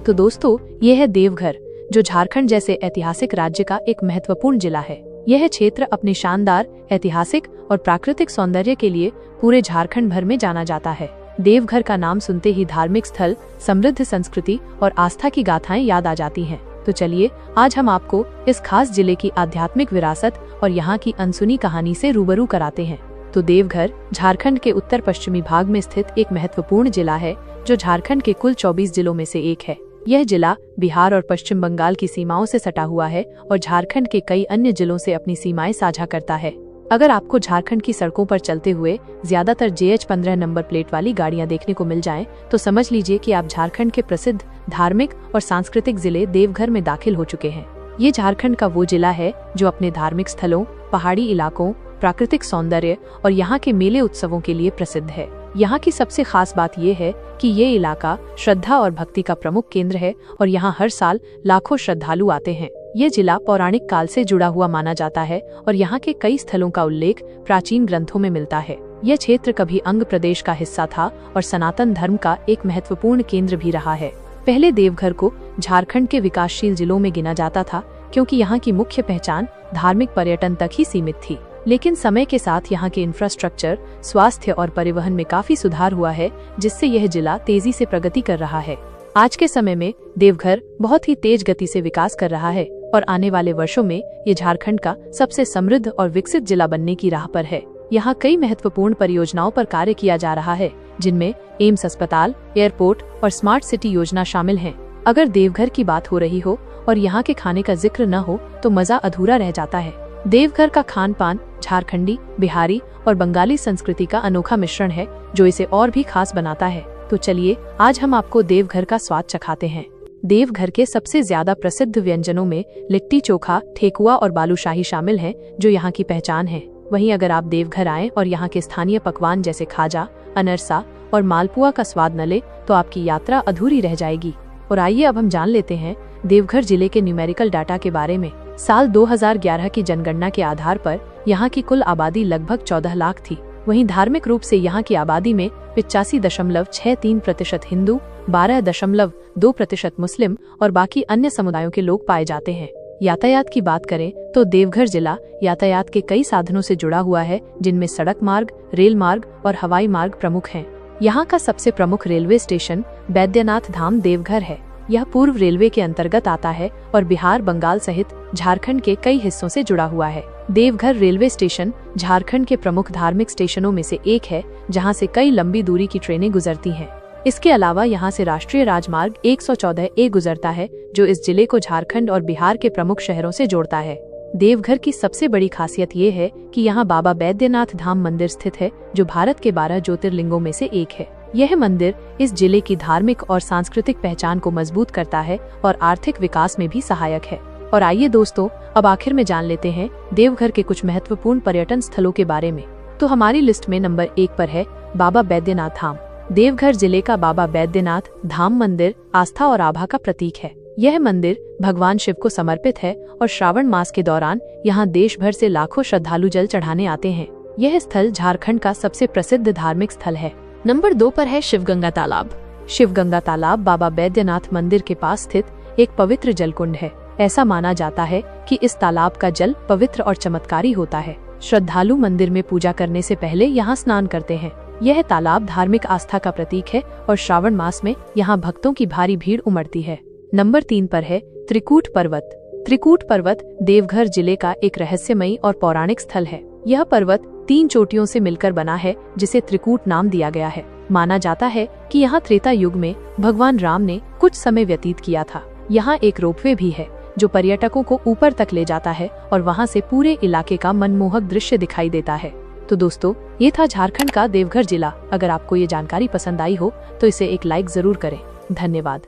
तो दोस्तों, ये है देवघर, जो झारखंड जैसे ऐतिहासिक राज्य का एक महत्वपूर्ण जिला है। यह क्षेत्र अपने शानदार ऐतिहासिक और प्राकृतिक सौंदर्य के लिए पूरे झारखंड भर में जाना जाता है। देवघर का नाम सुनते ही धार्मिक स्थल, समृद्ध संस्कृति और आस्था की गाथाएं याद आ जाती हैं। तो चलिए, आज हम आपको इस खास जिले की आध्यात्मिक विरासत और यहाँ की अनसुनी कहानी से रूबरू कराते हैं। तो देवघर झारखंड के उत्तर पश्चिमी भाग में स्थित एक महत्वपूर्ण जिला है, जो झारखंड के कुल 24 जिलों में से एक है। यह जिला बिहार और पश्चिम बंगाल की सीमाओं से सटा हुआ है और झारखंड के कई अन्य जिलों से अपनी सीमाएं साझा करता है। अगर आपको झारखंड की सड़कों पर चलते हुए ज्यादातर JH-15 नंबर प्लेट वाली गाड़ियां देखने को मिल जाएं, तो समझ लीजिए कि आप झारखंड के प्रसिद्ध धार्मिक और सांस्कृतिक जिले देवघर में दाखिल हो चुके हैं। ये झारखंड का वो जिला है जो अपने धार्मिक स्थलों, पहाड़ी इलाकों, प्राकृतिक सौंदर्य और यहाँ के मेले उत्सवों के लिए प्रसिद्ध है। यहाँ की सबसे खास बात ये है कि ये इलाका श्रद्धा और भक्ति का प्रमुख केंद्र है और यहाँ हर साल लाखों श्रद्धालु आते हैं। ये जिला पौराणिक काल से जुड़ा हुआ माना जाता है और यहाँ के कई स्थलों का उल्लेख प्राचीन ग्रंथों में मिलता है। यह क्षेत्र कभी अंग प्रदेश का हिस्सा था और सनातन धर्म का एक महत्वपूर्ण केंद्र भी रहा है। पहले देवघर को झारखंड के विकासशील जिलों में गिना जाता था, क्योंकि यहाँ की मुख्य पहचान धार्मिक पर्यटन तक ही सीमित थी। लेकिन समय के साथ यहाँ के इंफ्रास्ट्रक्चर, स्वास्थ्य और परिवहन में काफी सुधार हुआ है, जिससे यह जिला तेजी से प्रगति कर रहा है। आज के समय में देवघर बहुत ही तेज गति से विकास कर रहा है और आने वाले वर्षों में ये झारखंड का सबसे समृद्ध और विकसित जिला बनने की राह पर है। यहाँ कई महत्वपूर्ण परियोजनाओं पर कार्य किया जा रहा है, जिनमें एम्स अस्पताल, एयरपोर्ट और स्मार्ट सिटी योजना शामिल हैं। अगर देवघर की बात हो रही हो और यहाँ के खाने का जिक्र न हो तो मजा अधूरा रह जाता है। देवघर का खान पान झारखंडी, बिहारी और बंगाली संस्कृति का अनोखा मिश्रण है, जो इसे और भी खास बनाता है। तो चलिए, आज हम आपको देवघर का स्वाद चखाते हैं। देवघर के सबसे ज्यादा प्रसिद्ध व्यंजनों में लिट्टी चोखा, ठेकुआ और बालूशाही शामिल हैं, जो यहाँ की पहचान है। वहीं अगर आप देवघर आएं और यहाँ के स्थानीय पकवान जैसे खाजा, अनरसा और मालपुआ का स्वाद न ले तो आपकी यात्रा अधूरी रह जाएगी। और आइए अब हम जान लेते हैं देवघर जिले के न्यूमेरिकल डाटा के बारे में। साल 2011 की जनगणना के आधार पर यहाँ की कुल आबादी लगभग 14 लाख थी। वहीं धार्मिक रूप से यहाँ की आबादी में 85.63% हिंदू, 12.2% मुस्लिम और बाकी अन्य समुदायों के लोग पाए जाते हैं। यातायात की बात करें तो देवघर जिला यातायात के कई साधनों से जुड़ा हुआ है, जिनमें सड़क मार्ग, रेल मार्ग और हवाई मार्ग प्रमुख हैं। यहाँ का सबसे प्रमुख रेलवे स्टेशन बैद्यनाथ धाम देवघर है। यह पूर्व रेलवे के अंतर्गत आता है और बिहार, बंगाल सहित झारखंड के कई हिस्सों से जुड़ा हुआ है। देवघर रेलवे स्टेशन झारखंड के प्रमुख धार्मिक स्टेशनों में से एक है, जहां से कई लंबी दूरी की ट्रेनें गुजरती हैं। इसके अलावा यहां से राष्ट्रीय राजमार्ग 114A गुजरता है, जो इस जिले को झारखंड और बिहार के प्रमुख शहरों से जोड़ता है। देवघर की सबसे बड़ी खासियत ये है कि यहाँ बाबा बैद्यनाथ धाम मंदिर स्थित है, जो भारत के 12 ज्योतिर्लिंगों में से एक है। यह मंदिर इस जिले की धार्मिक और सांस्कृतिक पहचान को मजबूत करता है और आर्थिक विकास में भी सहायक है। और आइए दोस्तों, अब आखिर में जान लेते हैं देवघर के कुछ महत्वपूर्ण पर्यटन स्थलों के बारे में। तो हमारी लिस्ट में नंबर 1 पर है बाबा बैद्यनाथ धाम। देवघर जिले का बाबा बैद्यनाथ धाम मंदिर आस्था और आभा का प्रतीक है। यह मंदिर भगवान शिव को समर्पित है और श्रावण मास के दौरान यहाँ देश भर से लाखों श्रद्धालु जल चढ़ाने आते हैं। यह स्थल झारखंड का सबसे प्रसिद्ध धार्मिक स्थल है। नंबर 2 पर है शिवगंगा तालाब। शिवगंगा तालाब बाबा बैद्यनाथ मंदिर के पास स्थित एक पवित्र जलकुंड है। ऐसा माना जाता है कि इस तालाब का जल पवित्र और चमत्कारी होता है। श्रद्धालु मंदिर में पूजा करने से पहले यहाँ स्नान करते हैं। यह तालाब धार्मिक आस्था का प्रतीक है और श्रावण मास में यहाँ भक्तों की भारी भीड़ उमड़ती है। नंबर 3 पर है त्रिकूट पर्वत। त्रिकूट पर्वत देवघर जिले का एक रहस्यमयी और पौराणिक स्थल है। यह पर्वत 3 चोटियों से मिलकर बना है, जिसे त्रिकूट नाम दिया गया है। माना जाता है कि यहाँ त्रेता युग में भगवान राम ने कुछ समय व्यतीत किया था। यहाँ एक रोपवे भी है, जो पर्यटकों को ऊपर तक ले जाता है और वहाँ से पूरे इलाके का मनमोहक दृश्य दिखाई देता है। तो दोस्तों, ये था झारखंड का देवघर जिला। अगर आपको ये जानकारी पसंद आई हो तो इसे एक लाइक जरूर करें। धन्यवाद।